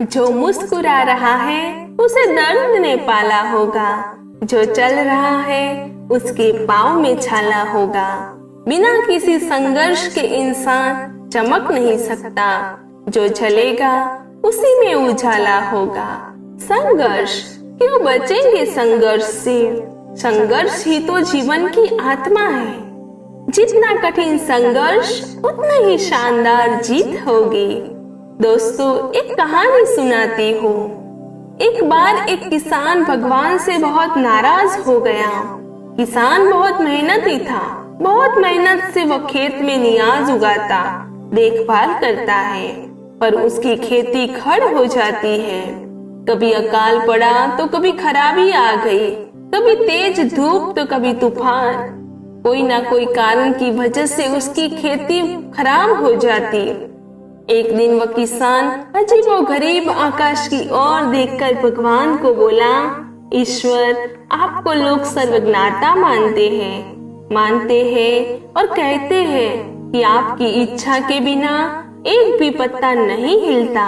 जो मुस्कुरा रहा है उसे दर्द ने पाला होगा, जो चल रहा है उसके पाँव में छाला होगा। बिना किसी संघर्ष के इंसान चमक नहीं सकता, जो चलेगा उसी में उजाला होगा। संघर्ष क्यों बचेंगे संघर्ष से? संघर्ष ही तो जीवन की आत्मा है। जितना कठिन संघर्ष उतना ही शानदार जीत होगी। दोस्तों, एक कहानी सुनाती हूँ। एक बार एक किसान भगवान से बहुत नाराज हो गया। किसान बहुत मेहनती था। बहुत मेहनत से वो खेत में नियाज उगाता, देखभाल करता है, पर उसकी खेती खड़ हो जाती है। कभी अकाल पड़ा तो कभी खराबी आ गई, कभी तेज धूप तो कभी तूफान। कोई ना कोई कारण की वजह से उसकी खेती खराब हो जाती। एक दिन वह किसान अजीबोगरीब आकाश की ओर देखकर भगवान को बोला, ईश्वर, आपको लोग सर्वज्ञाता मानते हैं और कहते हैं कि आपकी इच्छा के बिना एक भी पत्ता नहीं हिलता,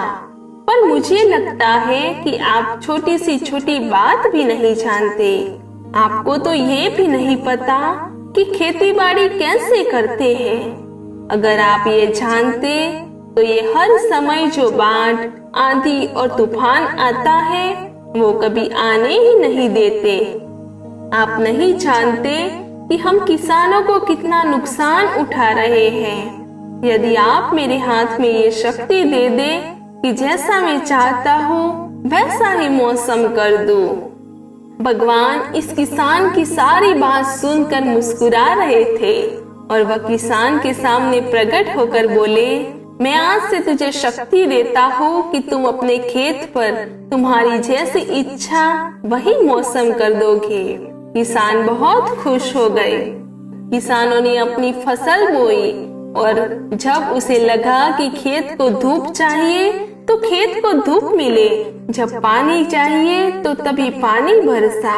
पर मुझे लगता है कि आप छोटी सी छोटी बात भी नहीं जानते। आपको तो ये भी नहीं पता कि खेती बाड़ी कैसे करते हैं। अगर आप ये जानते तो ये हर समय जो बाढ़, आंधी और तूफान आता है वो कभी आने ही नहीं देते। आप नहीं जानते कि हम किसानों को कितना नुकसान उठा रहे हैं। यदि आप मेरे हाथ में ये शक्ति दे दे कि जैसा मैं चाहता हूँ वैसा ही मौसम कर दूं। भगवान इस किसान की सारी बात सुनकर मुस्कुरा रहे थे और वह किसान के सामने प्रकट होकर बोले, मैं आज से तुझे शक्ति देता हूँ कि तुम अपने खेत पर तुम्हारी जैसी इच्छा वही मौसम कर दोगे। किसान बहुत खुश हो गए। किसानों ने अपनी फसल बोई और जब उसे लगा कि खेत को धूप चाहिए तो खेत को धूप मिले, जब पानी चाहिए तो तभी पानी बरसा।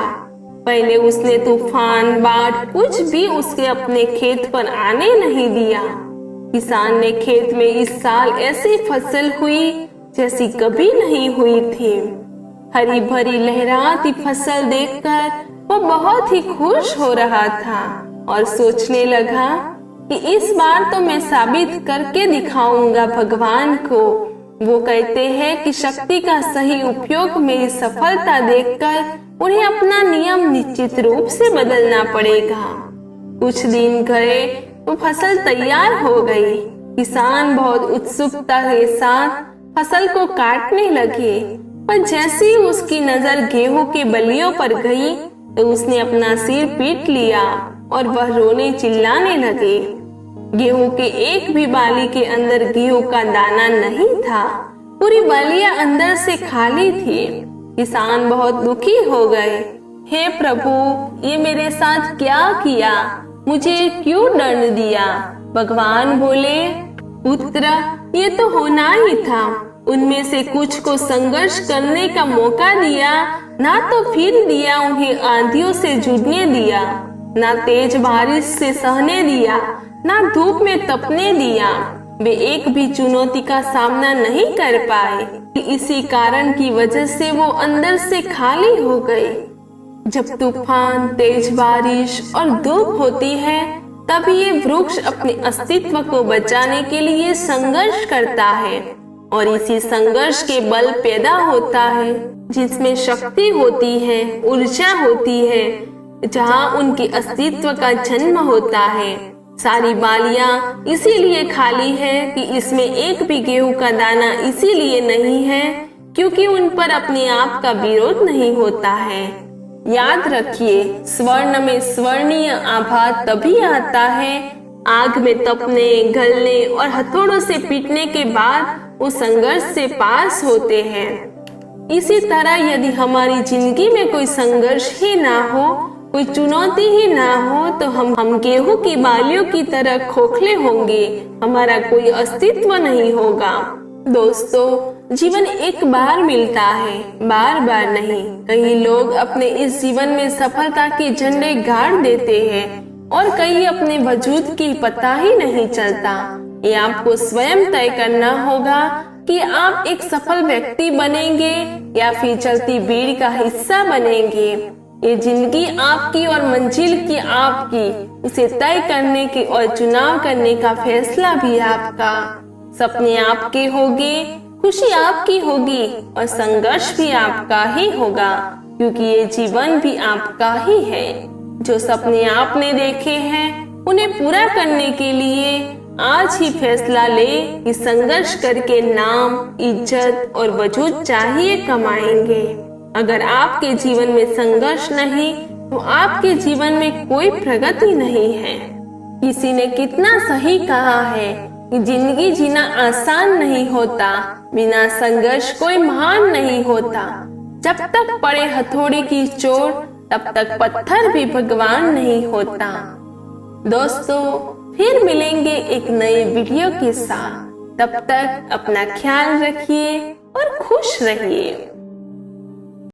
पहले उसने तूफान, बाढ़ कुछ भी उसके अपने खेत पर आने नहीं दिया। किसान ने खेत में इस साल ऐसी फसल हुई जैसी कभी नहीं हुई थी। हरी भरी लहराती फसल देखकर वो बहुत ही खुश हो रहा था और सोचने लगा कि इस बार तो मैं साबित करके दिखाऊंगा भगवान को। वो कहते हैं कि शक्ति का सही उपयोग मेरी सफलता देखकर उन्हें अपना नियम निश्चित रूप से बदलना पड़ेगा। कुछ दिन गए, वो फसल तैयार हो गई। किसान बहुत उत्सुकता के साथ फसल को काटने लगे, पर जैसे ही उसकी नजर गेहूं के बलियों पर गई तो उसने अपना सिर पीट लिया और वह रोने चिल्लाने लगे। गेहूं के एक भी बाली के अंदर गेहूं का दाना नहीं था। पूरी बालियां अंदर से खाली थी। किसान बहुत दुखी हो गए। हे प्रभु, ये मेरे साथ क्या किया? मुझे क्यों दंड दिया? भगवान बोले, पुत्र, ये तो होना ही था। उनमें से कुछ को संघर्ष करने का मौका दिया, ना तो फिर दिया उन्हें आंधियों से जुड़ने दिया, ना तेज बारिश से सहने दिया, ना धूप में तपने दिया। वे एक भी चुनौती का सामना नहीं कर पाए। इसी कारण की वजह से वो अंदर से खाली हो गए। जब तूफान, तेज बारिश और धूप होती है तब ये वृक्ष अपने अस्तित्व को बचाने के लिए संघर्ष करता है और इसी संघर्ष के बल पैदा होता है जिसमें शक्ति होती है, ऊर्जा होती है, जहाँ उनके अस्तित्व का जन्म होता है। सारी बालियां इसीलिए खाली है कि इसमें एक भी गेहूं का दाना इसीलिए नहीं है क्योंकि उन पर अपने आप का विरोध नहीं होता है। याद रखिए, स्वर्ण में स्वर्णीय आभा तभी आता है आग में तपने, गलने और हथौड़ों से पीटने के बाद वो संघर्ष से पास होते हैं। इसी तरह यदि हमारी जिंदगी में कोई संघर्ष ही ना हो, कोई चुनौती ही ना हो तो हम गेहूं की बालियों की तरह खोखले होंगे। हमारा कोई अस्तित्व नहीं होगा। दोस्तों, जीवन एक बार मिलता है, बार बार नहीं। कई लोग अपने इस जीवन में सफलता के झंडे गाड़ देते हैं और कई अपने वजूद की पता ही नहीं चलता। ये आपको स्वयं तय करना होगा कि आप एक सफल व्यक्ति बनेंगे या फिर चलती भीड़ का हिस्सा बनेंगे। ये जिंदगी आपकी और मंजिल की आपकी, इसे तय करने की और चुनाव करने का फैसला भी आपका। सपने आपके होंगे, खुशी आपकी होगी और संघर्ष भी आपका ही होगा, क्योंकि ये जीवन भी आपका ही है। जो सपने आपने देखे हैं उन्हें पूरा करने के लिए आज ही फैसला ले कि संघर्ष करके नाम, इज्जत और वजूद चाहिए कमाएंगे। अगर आपके जीवन में संघर्ष नहीं तो आपके जीवन में कोई प्रगति नहीं है। किसी ने कितना सही कहा है कि जिंदगी जीना आसान नहीं होता, बिना संघर्ष कोई महान नहीं होता। जब तक पड़े हथौड़े की चोट तब तक पत्थर भी भगवान नहीं होता। दोस्तों, फिर मिलेंगे एक नए वीडियो के साथ। तब तक अपना ख्याल रखिए और खुश रहिए।